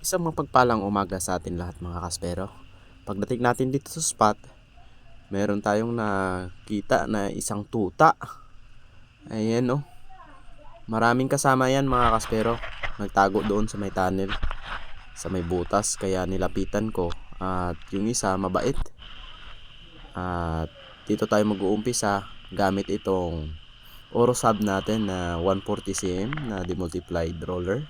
Isang mapagpalang umaga sa atin lahat mga kaspero. Pagdating natin dito sa spot, meron tayong nakita na isang tuta. Ayan oh. Maraming kasama yan mga kaspero. Nagtago doon sa may tunnel, sa may butas, kaya nilapitan ko. At yung isa mabait. At dito tayo mag-uumpisa gamit itong Orosab natin na 140 cm na demultiplied roller,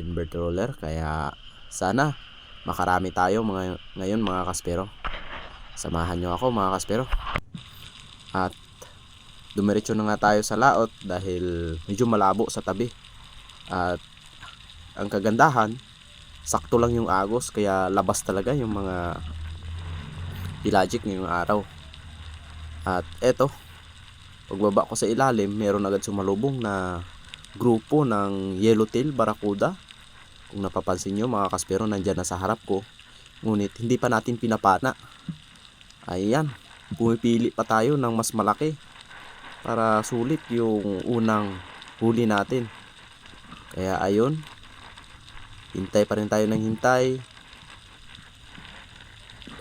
invert roller. Kaya sana makarami tayo ngayon mga kaspero. Samahan nyo ako mga kaspero. At dumiretso na nga tayo sa laot dahil medyo malabo sa tabi. At ang kagandahan, sakto lang yung agos, kaya labas talaga yung mga pelagic ngayong araw. At eto, pagbaba ko sa ilalim, meron agad sumalubong na grupo ng yellowtail barracuda. Kung napapansin nyo mga kaspero, nandyan na sa harap ko, ngunit hindi pa natin pinapana. Ayan, pumipili pa tayo ng mas malaki para sulit yung unang huli natin. Kaya ayun, hintay pa rin tayo ng hintay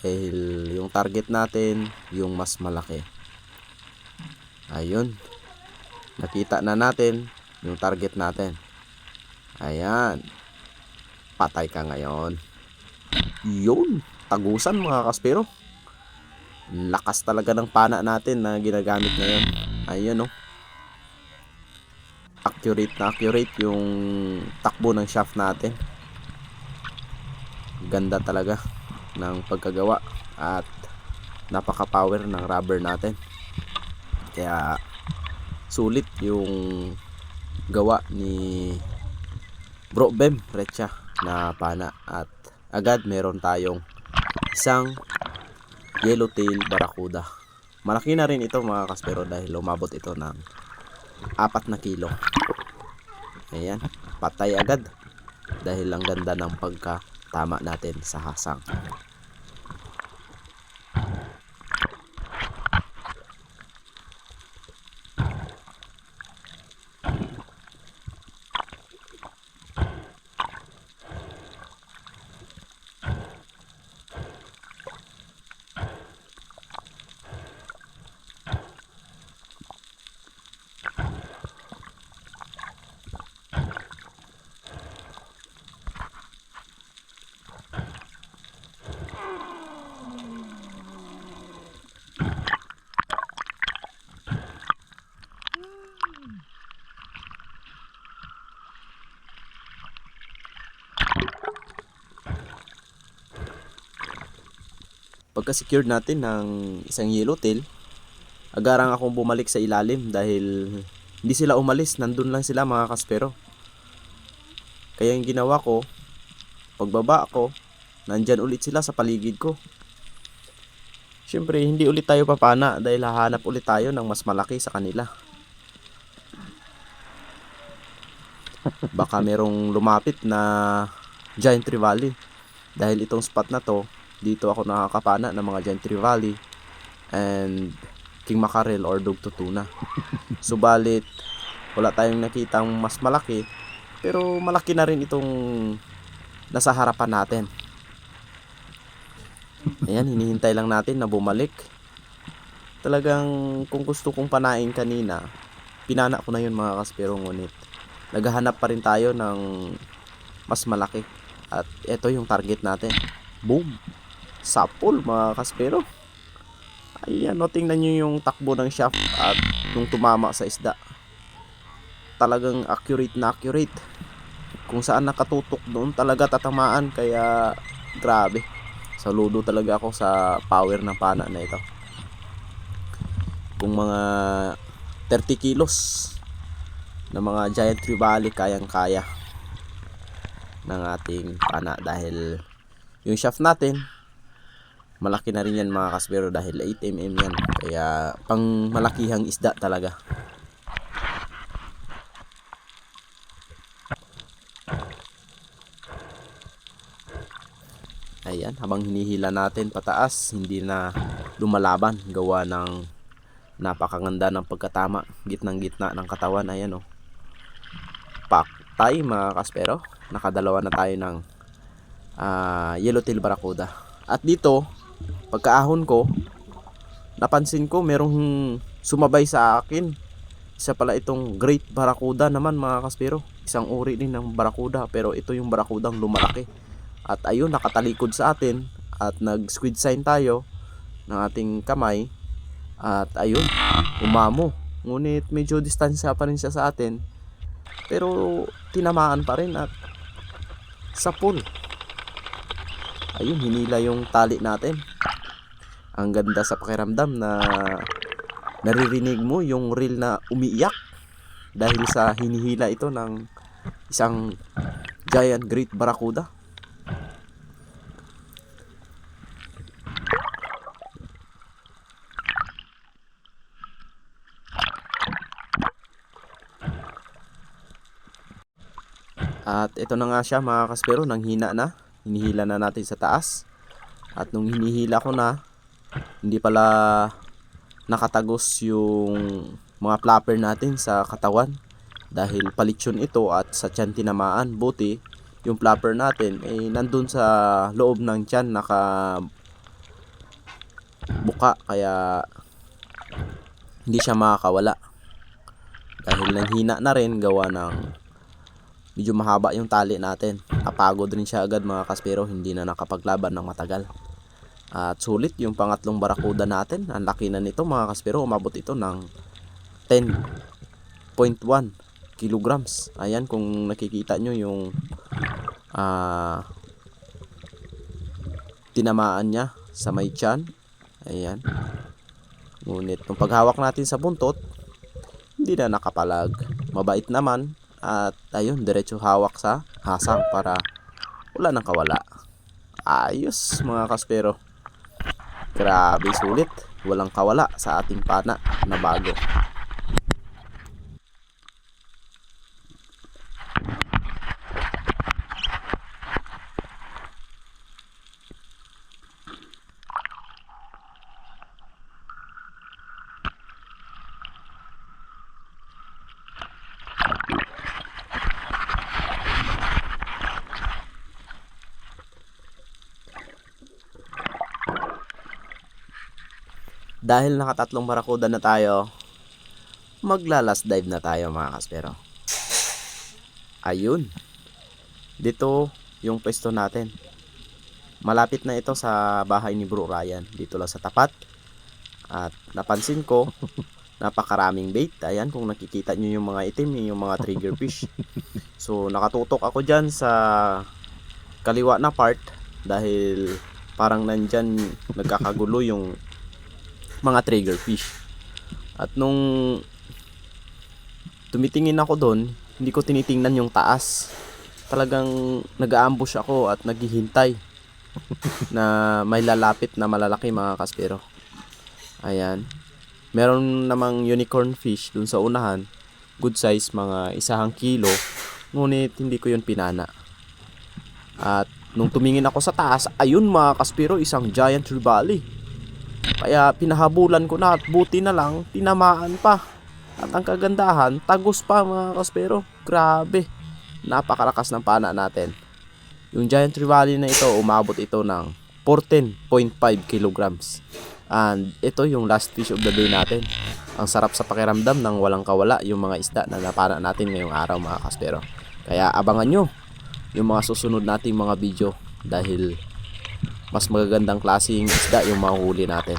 dahil yung target natin yung mas malaki. Ayun, nakita na natin yung target natin. Ayan, patay ka ngayon. Yun, tagusan mga kaspero. Lakas talaga ng pana natin na ginagamit ngayon. Ayun oh. Accurate na accurate yung takbo ng shaft natin. Ganda talaga ng pagkagawa at napaka power ng rubber natin. Kaya sulit yung gawa ni Bro Bem Recha na pana. At agad meron tayong isang yellowtail barracuda. Malaki na rin ito mga kaspero dahil umabot ito ng 4 na kilo. Ayan, patay agad dahil ang ganda ng pagkatama natin sa hasang. Pagka-secured natin ng isang yellowtail, agarang akong bumalik sa ilalim dahil hindi sila umalis, nandun lang sila mga kaspero. Kaya yung ginawa ko, pagbaba ako, nandyan ulit sila sa paligid ko. Syempre hindi ulit tayo papana dahil hahanap ulit tayo ng mas malaki sa kanila. Baka merong lumapit na giant trevally dahil itong spot na to, dito ako nakakapana ng mga giant trevally and king mackerel or dog tuna. Subalit wala tayong nakitang mas malaki, pero malaki na rin itong nasa harapan natin. Ayan, hinihintay lang natin na bumalik. Talagang kung gusto kong panain kanina, pinana ko na yun mga kaspero, ngunit naghahanap pa rin tayo ng mas malaki. At ito yung target natin. Boom! Sapol mga kaspero. Ayan, no, tingnan nyo yung takbo ng shaft at yung tumama sa isda. Talagang accurate na accurate. Kung saan nakatutok doon talaga tatamaan. Kaya grabe, saludo talaga ako sa power ng pana na ito. Kung mga 30 kilos na mga giant trevally kayang kaya ng ating pana, dahil yung shaft natin malaki na rin yan mga kaspero dahil 8mm yan. Kaya pang malakihang isda talaga. Ayan, habang hinihila natin pataas, hindi na lumalaban gawa ng napakaganda ng pagkatama, gitnang gitna ng katawan. Ayan oh. Paktay mga kaspero. Nakadalawa na tayo ng yellowtail barracuda. At dito, pagkaahon ko, napansin ko merong sumabay sa akin. Isa pala itong great barracuda naman mga kaspero. Isang uri din ng barracuda, pero ito yung barracudang lumalaki. At ayun, nakatalikod sa atin at nag squid sign tayo ng ating kamay. At ayun, umamo. Ngunit medyo distansya pa rin siya sa atin, pero tinamaan pa rin at sa pool. Ayun, hinila yung tali natin. Ang ganda sa pakiramdam na naririnig mo yung reel na umiiyak dahil sa hinihila ito ng isang giant great barracuda. At ito na nga siya mga kaspero, nang hina na. Hinihila na natin sa taas. At nung hinihila ko na, hindi pala nakatagos yung mga flapper natin sa katawan. Dahil palitsyon ito at sa tiyan tinamaan. Buti yung flapper natin ay nandun sa loob ng tiyan, nakabuka. Kaya hindi siya makakawala. Dahil nanghina na rin gawa ng medyo mahaba yung tali natin. Napagod rin siya agad mga kaspero, hindi na nakapaglaban ng matagal. At sulit yung pangatlong barracuda natin. Ang laki na nito mga kaspero, umabot ito ng 10.1 kilograms. Ayan, kung nakikita nyo yung tinamaan niya sa may tiyan. Ayan. Ngunit nung paghawak natin sa buntot, hindi na nakapalag. Mabait naman. At ayun, diretso hawak sa hasang para wala nang kawala. Ayos mga kaspero. Grabe, sulit. Walang kawala sa ating pana na bago. Dahil nakatatlong barracuda na tayo, magla-last dive na tayo mga kaspero. Ayun. Dito yung pwesto natin. Malapit na ito sa bahay ni Bro Ryan. Dito lang sa tapat. At napansin ko, napakaraming bait. Ayan, kung nakikita nyo yung mga itim, yung mga trigger fish. So nakatutok ako dyan sa kaliwa na part. Dahil parang nandyan nagkakagulo yung mga trigger fish. At nung tumitingin ako doon, hindi ko tinitingnan yung taas. Talagang nag-aambush ako at naghihintay na may lalapit na malalaki mga kaspero. Ayan. Meron namang unicorn fish dun sa unahan. Good size, mga 1 kilo. Ngunit hindi ko yun pinana. At nung tumingin ako sa taas, ayun mga kaspero, isang giant trevally. Kaya pinahabulan ko na at buti na lang tinamaan pa. At ang kagandahan, tagos pa mga kaspero. Grabe, napakalakas ng pana natin. Yung giant trevally na ito, umabot ito ng 14.5 kilograms. And ito yung last fish of the day natin. Ang sarap sa pakiramdam ng walang kawala yung mga isda na napana natin ngayong araw mga kaspero. Kaya abangan nyo yung mga susunod nating mga video, dahil mas magagandang klaseng isda yung mahuhuli natin.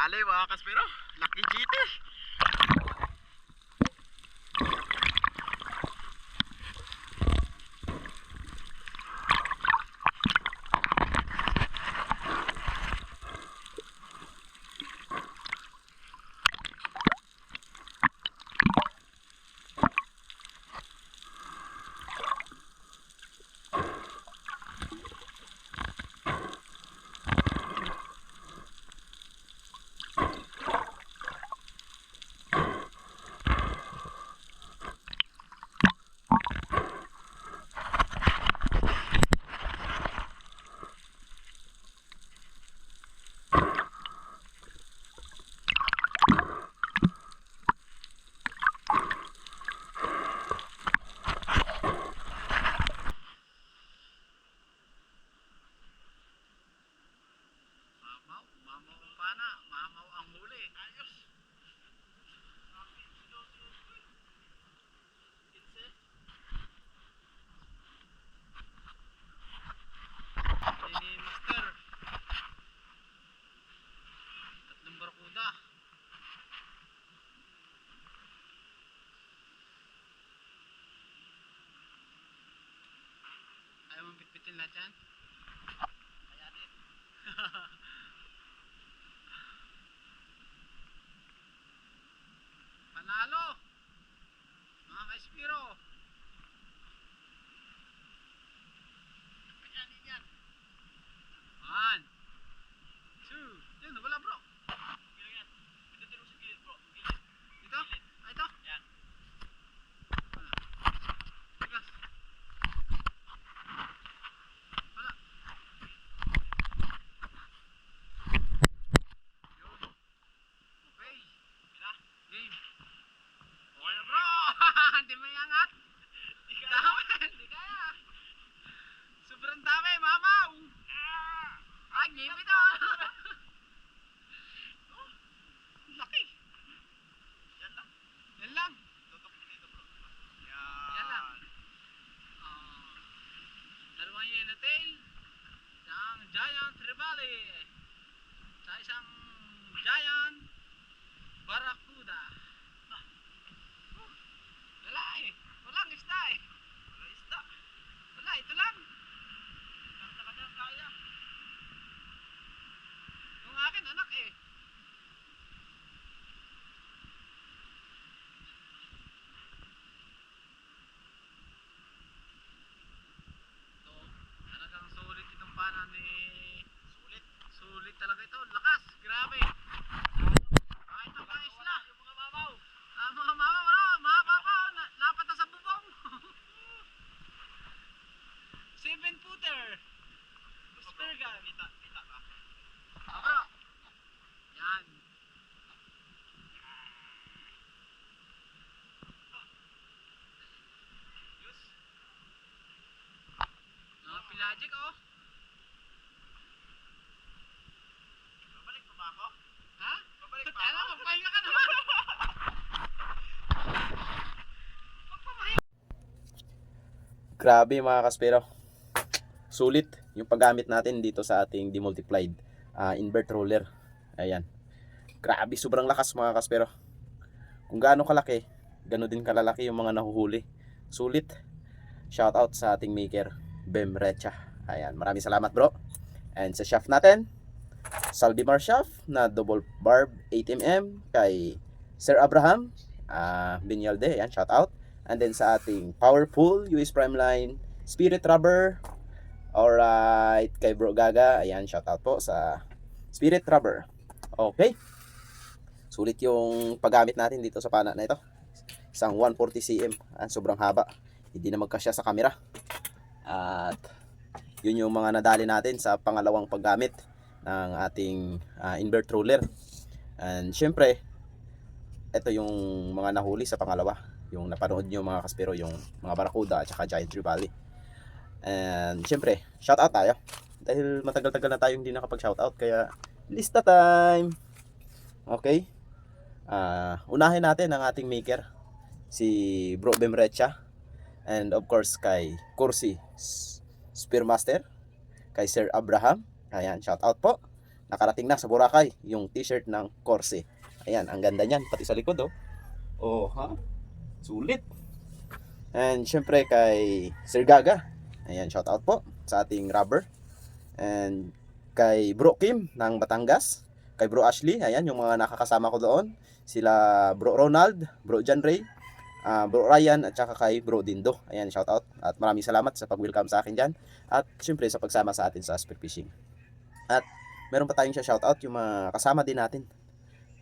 Dali mga kaspero, Lucky GT. Mamaw pa na, mamaw ang huli. Ayos. Ini master. Tatlong barkuda. Ayaw mong pitpitin lahat yan? Kayanin. Panalo! Mga ka-Espiro! Kayanin yan! 1, 2, yun, wala bro! Gilid yan. Pindutin mo sa gilid bro. Gilid. Dito? Ah, ito? Yan. Tigas. Wala. Yun. Okay. Bila. Game. Okay na bro! Hindi may angat! Dami! Hindi kaya! Sobrang dami, mamaw! Ay, game ito! Oh, laki! Yan lang. Yan lang. Tutok dito bro. Yan lang. Dalawang yellowtail. Isang giant trevally. Sa isang giant barracuda. Wala eh. Walang isda eh. Wala isda. Wala, ito lang. Isang talaga kaya. Yung akin anak eh. Ito, talagang sulit itong pana ni... Sulit. Sulit talaga ito. Lakas. Grabe. Ah, ito mga isla. Yung mga mamaw. Ah, mga mamaw. Mga mamaw. Lapat na sa bubong. 7-footer. Spurgan. Kita ka. Aba. Yan. Yus. Mga pelagic oh. Babalik pa ba ako? Ha? Babalik pa ako? Alam, magpahinga ka naman. Grabe mga kaspero. Sulit yung paggamit natin dito sa ating demultiplied invert roller. Ayan. Grabe, sobrang lakas mga kaspero. Kung gaano kalaki, gano'n din kalalaki yung mga nahuhuli. Sulit. Shout out sa ating maker, Bem Recha. Ayan, maraming salamat bro. And sa shaft natin, Saldimar shaft na double barb 8mm kay Sir Abraham Binyalde. Ayan, shout out. And then sa ating powerful US Prime Line Spirit Rubber. Alright, kay Bro Gaga. Ayan, shout out po sa Spirit Rubber. Okay. Sulit yung paggamit natin dito sa pana na ito. Isang 140 cm. Sobrang haba. Hindi na magkasya sa camera. At yun yung mga nadali natin sa pangalawang paggamit ng ating invert roller. And syempre, ito yung mga nahuli sa pangalawa. Yung napanood nyo mga kaspero, yung mga barracuda at saka giant trevally. And syempre, shout out tayo. Dahil matagal-tagal na tayo hindi nakapag shout out, kaya lista time. Okay. Unahin natin ang ating maker, si Bro Bemrecha. And of course kay Kursi Spearmaster, kay Sir Abraham. Ayan, shout out po. nakarating na sa Boracay yung t-shirt ng Corse. Ayan, ang ganda niyan, pati sa likod, oh. Oh, ha? Sulit. And syempre kay Sir Gaga. Ayan, shout out po sa ating rubber. And kay Bro Kim ng Batangas, kay Bro Ashley, ayan yung mga nakakasama ko doon. Sila Bro Ronald, Bro John Ray, Bro Ryan at saka kay Bro Dindo. Ayan, shout out at maraming salamat sa pag-welcome sa akin diyan at syempre sa pagsama sa atin sa Spear Fishing. At meron pa tayong shout out yung mga kasama din natin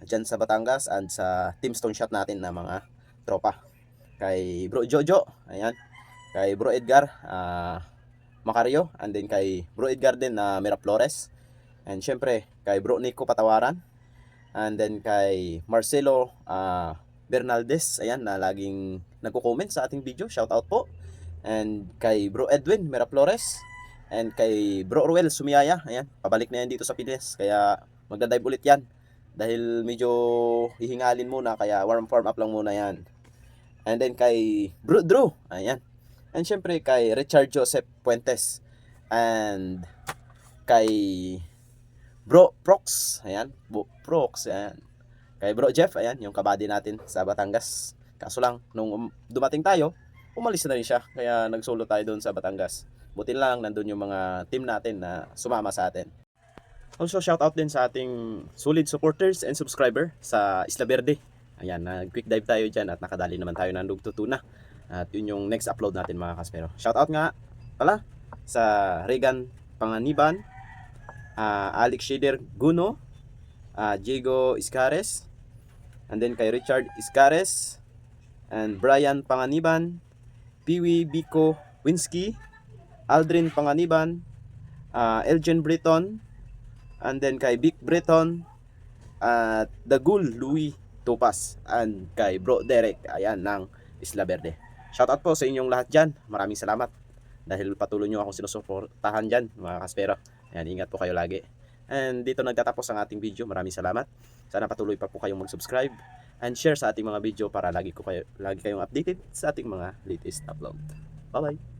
diyan sa Batangas and sa Team Stone Shot natin na mga tropa. Kay Bro Jojo, ayan. Kay Bro Edgar, Macario, and then kay Bro Edgar din na Miraflores. And syempre kay Bro Nico Patawaran. And then kay Marcelo Bernaldez, ayan, na laging nagko-comment sa ating video. Shout out po. And kay Bro Edwin Miraflores. And kay Bro Ruel Sumiyaya, ayan, pabalik na yan dito sa Piles. Kaya magda-dive ulit yan. Dahil medyo hihingalin muna, kaya warm up lang muna yan. And then kay Bro Drew, ayan. And syempre kay Richard Joseph Puentes. And kay Bro Prox, ayan, Prox, ayan. Kay Bro Jeff, ayan, yung kabady natin sa Batangas. Kaso lang, nung dumating tayo, umalis na rin siya. Kaya nagsolo tayo doon sa Batangas. Buti lang, nandun yung mga team natin na sumama sa atin. Also, shout out din sa ating solid supporters and subscriber sa Isla Verde. Ayan, nag-quick dive tayo dyan at nakadali naman tayo ng Lugto Tuna. At yun yung next upload natin mga kaspero. Shout out nga pala sa Regan Panganiban, Alex Shader Guno, Diego Iscares, and then kay Richard Iscares, and Brian Panganiban, Piwi Biko Winsky, Aldrin Panganiban, Elgin Breton, and then kay Vic Breton, at Dagul Louis Topas, and kay Bro Derek, ayan, ng Isla Verde. Shoutout po sa inyong lahat dyan. Maraming salamat dahil patuloy nyo akong sinusuportahan dyan mga kaspero. Ayan, ingat po kayo lagi. And dito nagtatapos ang ating video. Maraming salamat. Sana patuloy pa po kayong mag-subscribe and share sa ating mga video para lagi kayong updated sa ating mga latest upload. Bye-bye!